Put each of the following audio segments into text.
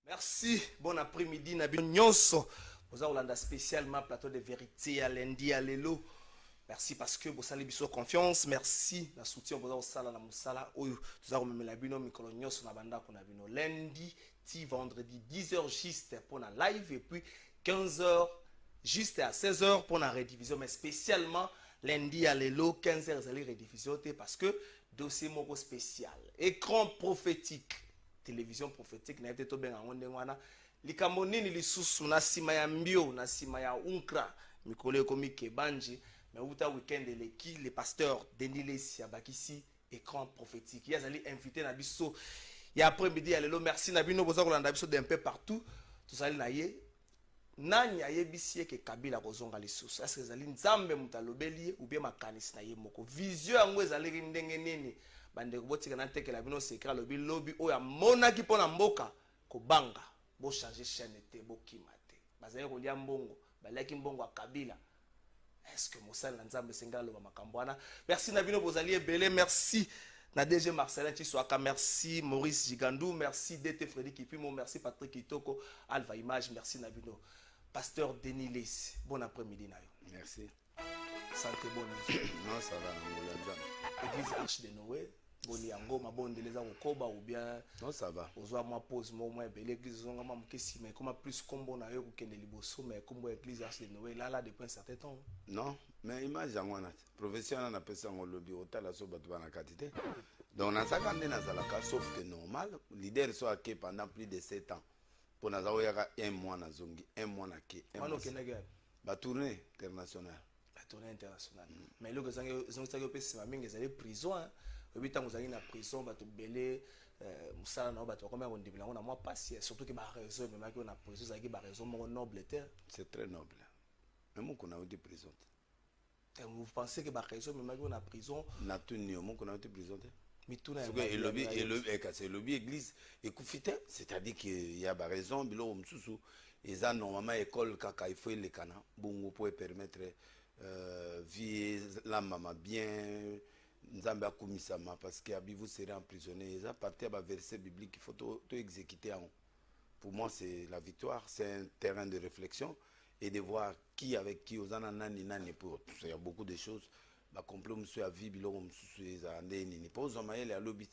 Merci, bon après-midi, Nabi Nyonso. Vous avez spécialement plateau de vérité à lundi à l'élo. Merci parce que vous avez besoin confiance. Merci la soutien vous avez sala la musala. Oyo, vous avez même la bino mikolo nyonso na banda kuna bino lundi, ti vendredi 10h juste pour la live et puis 15h juste à 16h pour la rediffusion mais spécialement lundi à l'élo 15h vous allez rediffusion parce que dossier moko spécial. Écran prophétique. Télévision prophétique na été bien en wana likambo nini lisusu na sima ya mbio na sima ya unkra mikolo ekomi kebanji mais uta weekend le pasteur Denis Lesi abakisi écran prophétique yazali invité na biso ya après-midi ya lelo merci na bino boza kolanda biso d'un peu partout tozali na ye nani ayebisi ke Kabila kozonga lisusu est-ce que ezali nzambe mutalobeli ou bien makanisi na ye moko vision yango ezali ndenge nini bande kobotika na tekela bino secret lobi oya monaki pona mboka kobanga bo changer chaîne te bo kimate bazali kolia mbongo balaki mbongo ya Kabila est-ce que mosala na nzambe senga loba makambo wana merci na bino bozali ebele merci na DG Marcelin Chiswaka merci Maurice Gigandou merci DT Frédéric Kipimo merci Patrick Kitoko Alpha Image merci na bino pasteur Denis Lesi bon après-midi na yo merci santé bonne non ça va église Arche de Noé boni yango mabonde les akokoba ou bien non ça va ozo moi pause moi ebele église zonga ma mukesi mais comment plus combo na yo kokende liboso mais combo église Arche de Noé là depuis un certain temps non mais image yango na professionnel na pesa ngo lobi otala so bato bana katite donc na saka nde na zalaka sauf que normal leader so ake pendant plus de 7 ans pour na zawo yaka un mois na zongi un mois na ke un mois kenega ba tournée internationale la tournée internationale mais le que ça que pesa mingi ezali prison hein obita ngozali na prison bato belé musala na bato comme on débila on a moi passé surtout que ba raison mais que on a prison ça qui ba raison mon noble terre c'est très noble même qu'on a eu des prisons vous pensez que ba raison mais que on a prison na tuni mon qu'on a eu des prisons mituna et le lobby église écoufite c'est-à-dire qu'il y a ba raison bilo msusu eza normalement école kaka il faut les kana bongo pour permettre vie la maman bien nzambe akumisama parce que abi vous serez emprisonné eza partir ba verset biblique il faut tout exécuter en pour moi c'est la victoire c'est un terrain de réflexion et de voir qui avec qui ozana nani pour il y a beaucoup de choses ba complot monsieur a vie biloko msusu eza ndeni ni pose maele ya lobit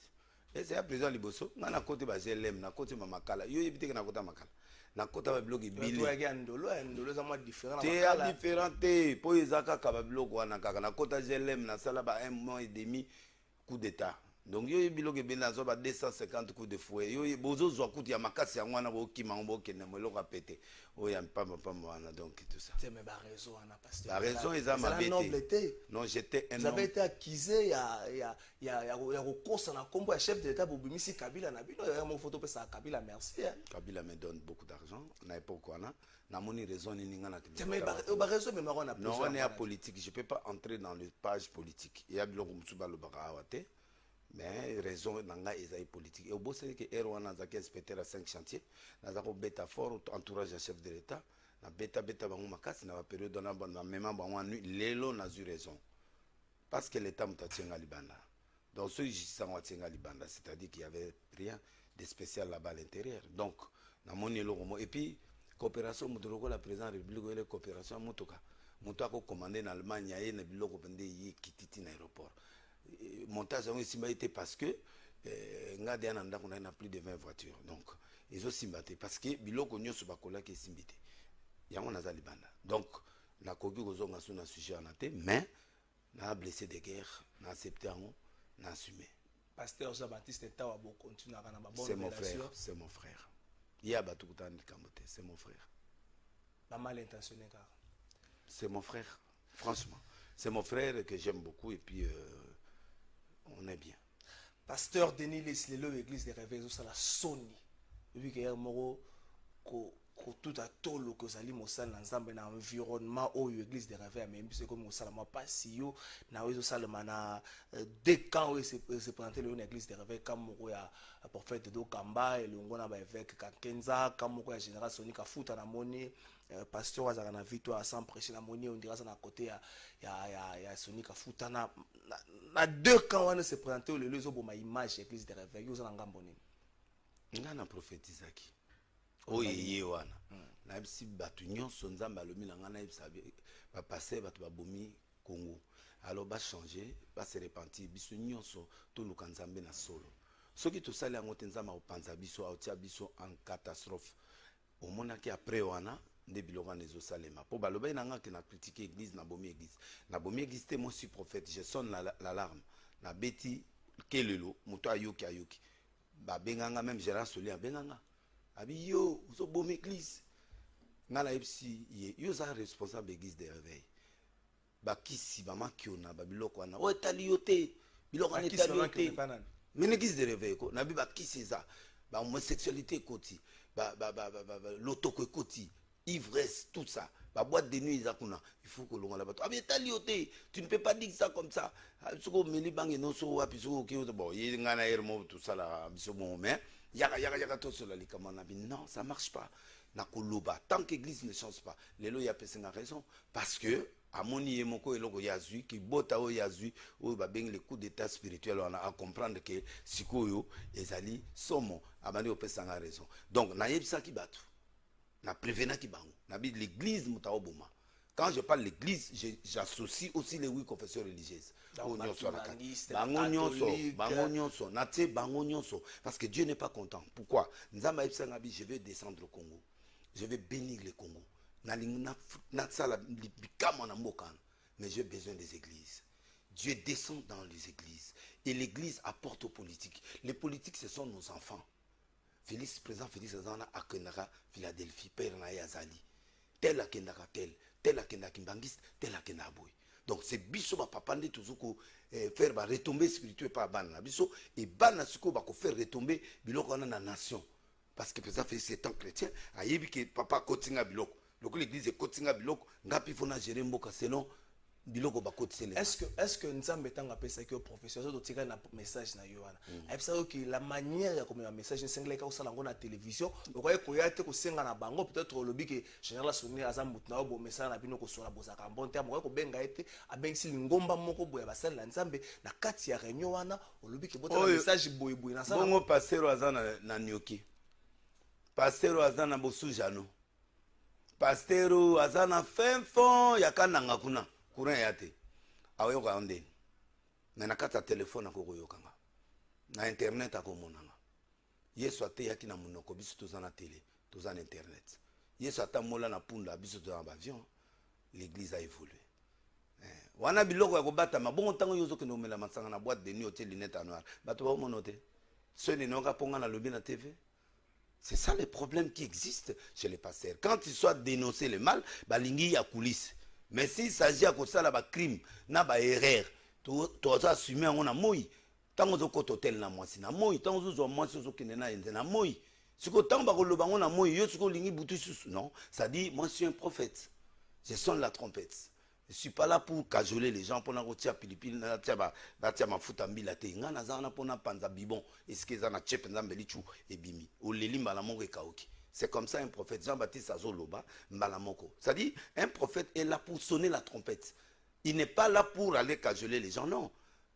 et c'est à présent liboso ngana côté ba GLM na côté mamakala yo yebite na côté makala na kota ba biloko ibili to ya ndolo za moi différent te ya différent te po ezaka ka ba biloko wana kaka na kota GLM na sala ba 1 mois et demi coup d'état donc yo biloko ebena zo ba 250 coups de fouet yo bozo zo kuti ya makasi yango wana bo kima ngo kende moloko apete o ya pamba wana donc tout ça c'est mais ba raison ana pasteur la raison eza mabete non j'étais un homme vous avez été accusé ya kokosa na kombo ya chef de l'état bobimisi Kabila na bino ya mo photo pesa Kabila merci hein Kabila me donne beaucoup d'argent na époque wana na moni raison ni ngana te mais ba raison mais on a non on est à politique je peux pas entrer dans le page politique il y a biloko msuba lo baka awate mais raison nanga ezai politique et au bossé que erwana zaki inspecteur à 5 chantiers na zako beta fort entourage à chef de l'état na beta bango makasi na période na même bango lelo na zu raison parce que l'état mutatenga libanda donc ce jisanga watenga libanda c'est-à-dire qu'il y avait rien de spécial là-bas à l'intérieur donc na moni lokomo et puis coopération mutoloko la président république et coopération mutoka mutako commander en Allemagne et na biloko pende yi kititi na aéroport montage en simbaité parce que ngade ananda qu'on a plus de 20 voitures donc ils ont simbaté parce que biloko nyoso bakola ke simbité yango nazali banda donc na koki kozonga suna sujet en até mais na blessé de guerre na accepté en na assumé pasteur Jean-Baptiste Tawa bo continuer na ba bonne relation c'est mon frère il y a batukutani kambote c'est mon frère pas mal intentionné car c'est mon frère franchement c'est mon frère que j'aime beaucoup et puis on est bien. Pasteur Denis Lesi le église des réveils ça la Sony. Vu que hier moro ko tout à tolo que zali mosala na nzambe na environnement au église des réveils même c'est comme mosala moi pas si yo na wezo salama na deux camps se présenter le église des réveils comme moko ya prophète do Kamba et le ngona ba évêque Kakenza comme moko ya général Sony Kafuta na moni pasteur azaka na victoire sans prêcher la moni on dirait ça na côté ya Sony Kafuta na deux camps on se présenter le lezo bo ma image église des réveils yo za ngambo nini ngana prophétisaki oyo eye wana nayebisi bato nyonso nzambe alobi na ngai nayebisa bapaster bato babomi Congo alors bachanger base repentir biso nyonso toluka nzambe na solo soki tosali yango te nzambe akopanza biso aotia biso en catastrophe omonaki après wana nde biloko wana ezosalema mpo balobai na ngai ke na critique église nabomi église te moi si prophète je sonne l'alarme nabeti kelelo moto ayoki babenganga même Gérard Soli abenganga abi yo ozobomi église nga nayebisi ye yo oza responsable église de réveil bakisi bamakiona babiloko wana o etali yo te biloko wana etali yo te mais église de réveil ko nabi bakisi eza bahomosexualité ekoti lotoko ekoti ivresse tout ça boîte de nuit ezakuna il faut que l'on la bato abi etali yo te tu ne peux pas dire ça comme ça soko meli bange no so wapi soko ki bon ye nga na ermo tout ça la biso bon mais yaka to sur la likama na bi non ça marche pas na koloba tant que l'église ne change pas lelo ya pesenga raison parce que amoni yemoko eloko yazui ki bota o yazui o ba bengi le coup d'état spirituel on a à comprendre que sikoyo ezali somo abandi o pesanga raison donc na yebisa ki bato na prévenant ki bango na bi l'église mutao boma quand je parle l'église j'associe aussi les 8 confessions religieuses bango nyonso na te bango nyonso parce que Dieu n'est pas content pourquoi nzamba yebisa ngabi je vais descendre au Congo je vais bénir le Congo mais j'ai besoin des églises. Dieu descend dans les églises. Et l'église apporte aux politiques. Les politiques, ce sont nos enfants. Président Félix Azana Akenara, Philadelphie, Père Naï Azali. Tel Akenara, tel Akenara Kimbangiste, tel Akenara Boy. Donc c'est biso ba papande toujours faire ba retomber spirituel par ban biso et ban suko ba ko faire retomber biloko na nation. Parce que président Félix est un chrétien, ayebi que papa kotinga biloko. Donc l'église est kotinga biloko ngapi fona gérer mboka selon biloko ba kotisele. Est-ce que nzambe tanga pesa que professeur zo tika na message na yoana. Aipesa que la manière ya comme message nsengle ka osala ngo na télévision, okoye koyate ko senga na bango peut-être lobi que général Soni azambutu na bo message na bino ko sola bozaka bon terme ko benga ete abengisi ngomba moko boya basala na nzambe na kati ya réunion wana olobi que bota message boy na sala. Bongo pasteur azana na nyoki. Pasteur azana bosujano. Pasteur azana fin fond yakananga kuna courant yate ayoka onde na nakata téléphone akoko yokanga na internet akomonanga yesu ate yaki na monoko biso tozana télé tozana internet yesu atamola na punda biso tozana avion l'église a évolué wana biloko ya kobata mabongo tango yozo ke nomela masanga na boîte de nuit hôtel lunette noire bato ba monote ceux ne ponga na lobby na TV. C'est ça le problème qui existe chez les pasteurs. Quand ils soient dénoncés le mal, balingi ya coulisse. Mais s'il s'agit à cause de la crime, na ba erreur, tu as assumé on a moi. Tant que tu hôtel na moi, na moi. Tant que tu moi sur kene na moi. Si que tant ba ko bango na moi, yo ko lingi butu susu non. Ça dit moi je suis un prophète. Je sonne la trompette. Je ne suis pas là pour cajoler les gens pour na pilipili na tia ma futa mbila te. Nga na zana pona panza bibon. Est-ce que ça na chep nzambeli chu e bimi. O leli mbala mongo e kaoki. C'est comme ça un prophète Jean-Baptiste Azoloba mbala moko. Ça dit un prophète est là pour sonner la trompette. Il n'est pas là pour aller cajoler les gens non.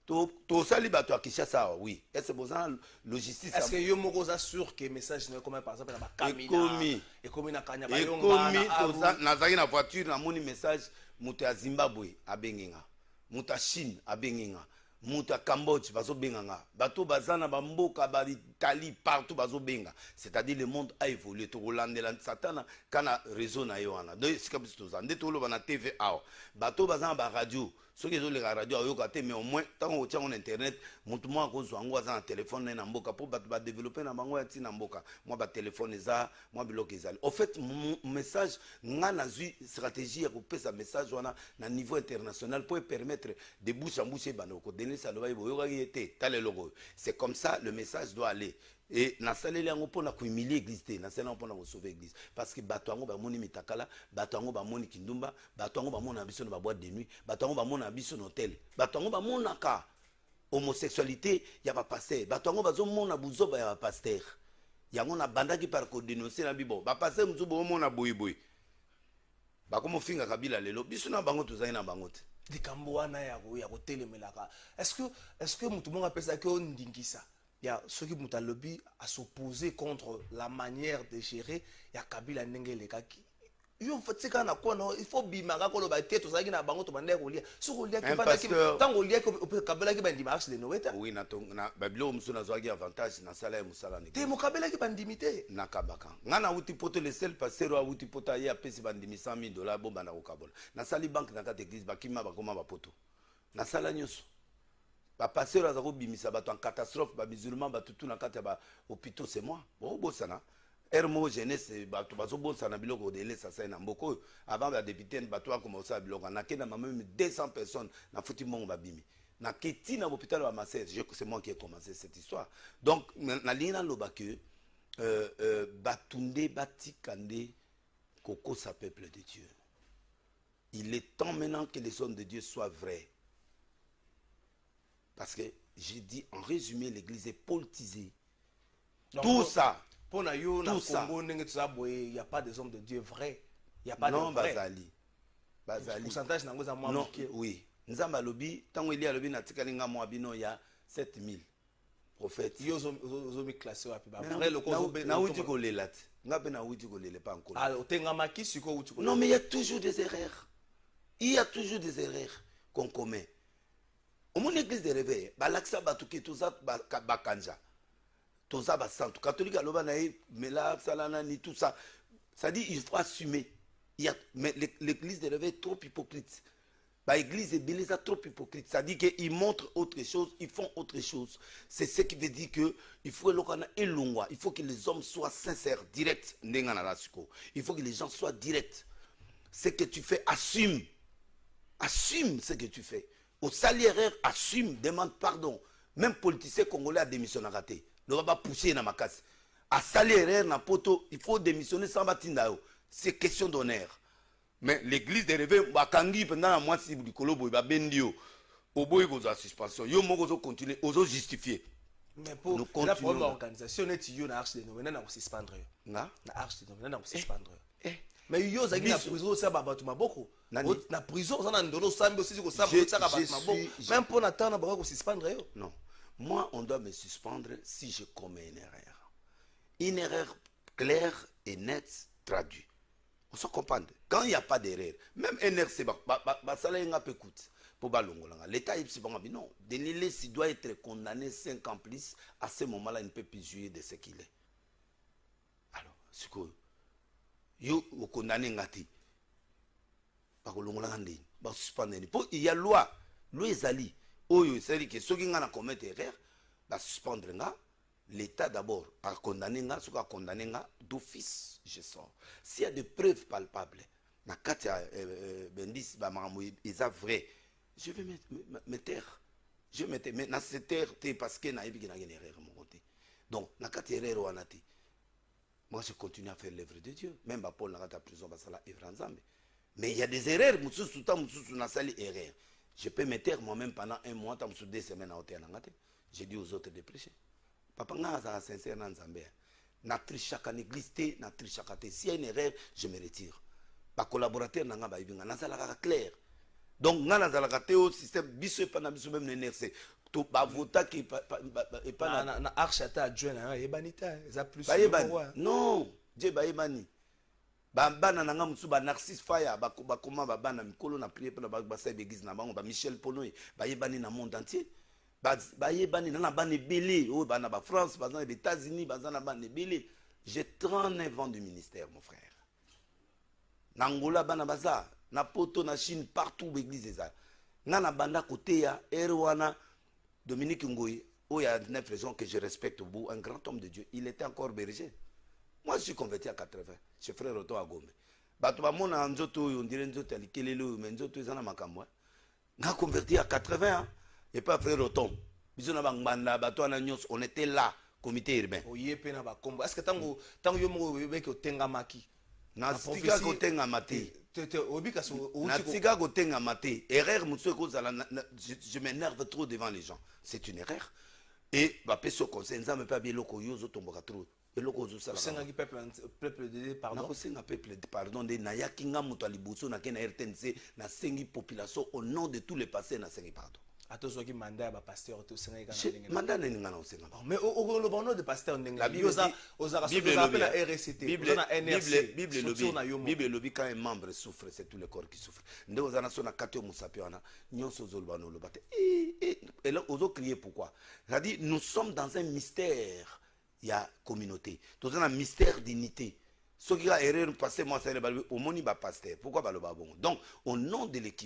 To sali bato akishasa oui. Est-ce que ça logistique est-ce que yo moko za sûr que message ne comme par exemple na ba kamina. Ekomi na kanya ba yonga na zaki na voiture na moni message mutu ya Zimbabwe abengenga mutu ya Chine abengenga mutu ya Cambodge bazobenga bato bazana bamboka ba Italie partout bazobenga c'est-à-dire le monde a évolué to rolandela satana kana réseau na yo wana donc c'est comme si to zande to lo bana TV aw bato bazana ba radio soki zo le radio ayoka te mais au moins tant on tient en internet mutu mo ko zwango azana téléphone na mboka pour bato ba développer na bango ya tina mboka moi ba téléphone eza moi biloko ezali au fait mon message nga na zui stratégie ya ko pesa message wana na niveau international pour permettre de bouche en bouche banoko donner ça le baïbo yoka yete tale logo c'est comme ça le message doit aller. Et na saleli yango pona ko humilier église te na saleli pona ko sauver église parce que bato yango ba moni mitakala bato yango ba moni kindumba bato yango ba mona biso na ba boîte de nuit bato yango ba mona biso na hôtel bato yango ba mona ka homosexualité ya ba pasteur bato yango bazo mona buzoba ya ba pasteur yango na bandaki par ko dénoncer na bibo ba pasteur muzubo mona boy ba komo finga kabila lelo biso na bango tozali na bango te likambo wana ya ko telemelaka est-ce que mutu monga pesa ke ondingisa il y a ceux qui ont lobby à s'opposer contre la manière de gérer. Il y a Kabila Nengele Kaki. Il faut bimaka ko ba teto zaki na bango to bande ko lia so ko lia ki banda ki tango lia ko Kabila ki bandi marche de noeta oui na babilo musu na zwaki avantage na sala ya musala ni te mo Kabila ki bandi mité na kabaka ngana uti poto le seul pasteur wa uti poto ya pesi bandi $100,000 bo bana ko kabola na sali banque na kata église bakima bakoma ba poto na sala nyoso ba pasteur azako bimisa bato en catastrophe ba musulman ba tutu na kata ba hôpitaux c'est moi bon bosana Hermo jeunesse bato bazobosa na biloko de lesa sa na mboko avant ba député bato a commencé à biloko na kena même 200 personnes na futi mongo babimi na keti na hôpital ba Masser c'est moi qui ai commencé cette histoire donc na lina loba que batunde batikande koko sa peuple de Dieu il est temps maintenant que les hommes de Dieu soient vrais parce que j'ai dit en résumé l'église est politisée donc, tout ça pour na yo na Congo ndenge il y a pas des hommes de Dieu vrais il y a pas non, de vrais bazali pourcentage na ngoza moi non oui nzamba lobi tango ili alobi na tikali nga mo abino ya 7000 prophètes yo zo mi classé wapi ba vrai le ko na uti ko lelat nga pe na uti ko lele pas encore ah otenga maki siko uti ko non mais il y a toujours des erreurs il y a toujours des erreurs qu'on commet au mon église de réveil balaksa batuki tout ça bakanja tout ça va centre catholique à l'obanaï mais là salana ni tout ça ça dit il faut assumer il y a mais l'église de réveil est trop hypocrite bah église est beleza trop hypocrite ça dit que ils montrent autre chose ils font autre chose c'est ce qui veut dire que il faut il faut que les hommes soient sincères directs il faut que les gens soient directs ce que tu fais assume ce que tu fais au salaire assume demande pardon même politicien congolais a démissionné à rater ne va pas pousser dans ma casse. À salaire na poto, il faut démissionner sans batindao. C'est question d'honneur. Mais l'église de réveil, bakangi pendant la moitié du kolobo, ba bendio. Au boy goza suspension. Yo mo gozo continuer, ozo justifier. Mais pour la problème organisation net yo na arche de novena na suspendre. Na arche de novena na suspendre. Mais yo zaki na prison ça ba batu maboko. Na prison ça na ndolo sambi aussi ko sambo ça ba batu maboko. Même pour na temps na ba ko suspendre yo. Non. Moi, on doit me suspendre si je commets une erreur. Une erreur claire et nette traduite. On se comprend. Quand il n'y a pas d'erreur, même NRC, ça l'a peu coûte. Pour Balongolanga. L'État est non. Denilé, s'il doit être condamné 5 ans plus, à ce moment-là, il ne peut plus jouir de ce qu'il est. Alors, c'est quoi? Yo, vous condamnez Ngati. Il y a loi. Loi Zali. C'est-à-dire que ceux qui ont commis erreur, va suspendre l'État d'abord a condamné ce qu'a condamné d'office, je sens. S'il y a des preuves palpables, na katia bendis ba maramou isa vrai, je vais me taire. Je vais me taire. Mais na se taire parce que na ibi na une erreur mon côté. Donc na katia erreur wanati. Moi je continue à faire l'œuvre de Dieu, même ba Paul na kata prison ba sala œuvre nzambe. Mais il y a des erreurs, mususu ta mususu na sali erreur. Je peux me taire moi-même pendant 1 mois, tant que 2 semaines à hôtel. J'ai dit aux autres de prêcher. Papa, n'a sincère dans Zambie. Na trichaka néglisté, na trichaka té. S'il y a une erreur, je me retire. Ma collaborateur n'a pas eu un clair. Donc, n'a pas eu un système, biso et pas na biso même n'énervé. Tout ba vota qui est pas na archata adjoint, ebanita, ça plus. Non, Dieu ba ebani. Bana nanga musu ba Narcisse Faya ba koma ba bana mikolo na prier pe na ba sa église na bango ba Michel Ponoy ba yebani na monde entier ba yebani na bana belé o bana ba France ba dans les États-Unis ba na bana belé. J'ai 39 ans de ministère mon frère. Na Angola bana baza na poto na Chine partout l'église eza. Na banda côté ya Erwana Dominique Ngoyi o ya 9 raisons que je respecte beaucoup, un grand homme de Dieu, il était encore berger. Moi, je suis converti à 80. Je ferai retour à Gombe. Batumamona nzoto on dirait nzoto alikelelo mais nzoto ezana makambo. Nga converti à 80 et pas frère retour. Bisona banganda bato na nyos on était là comité urbain. Oyepe na ba kombo. Est-ce que tango yo mo beke otenga maki? Na stika ko tenga mate. Obika so na stika ko tenga mate. Erreur muso ko zala je m'énerve trop devant les gens. C'est une erreur. Et ba peso conseil nzambe pa biloko yo zo tomboka trop. Peuple de pardon. Peuple de pardon de Nayaki nga muto alibuso na kena RTNC na sengi population au nom de tous les passés na sengi pardon. atozwaki mandat ya bapasteur te osengaki kaka Che, ndenge mandat nini nga na osenga ba. mais oloba ono de pasteur ndenge La Bible dit- Bible oza pe na elobi, RCT Bible- oza na NRC Bible structure na yo elobi, moko. Bible elobi, quand un membre souffre, c'est tout le corps qui souffre. Nde oza na so na kati yo mosapi wana, nyonso ozoloba na oloba te. Et là, ozo crier pourquoi? C'est-à-dire, nous sommes dans un mystère, il y a communauté. Dans un mystère d'unité. Ce qui a erreur, parce que moi, c'est le balbi, au moni ba pasteur. Pourquoi baloba bon? Donc, au nom de l'équipe,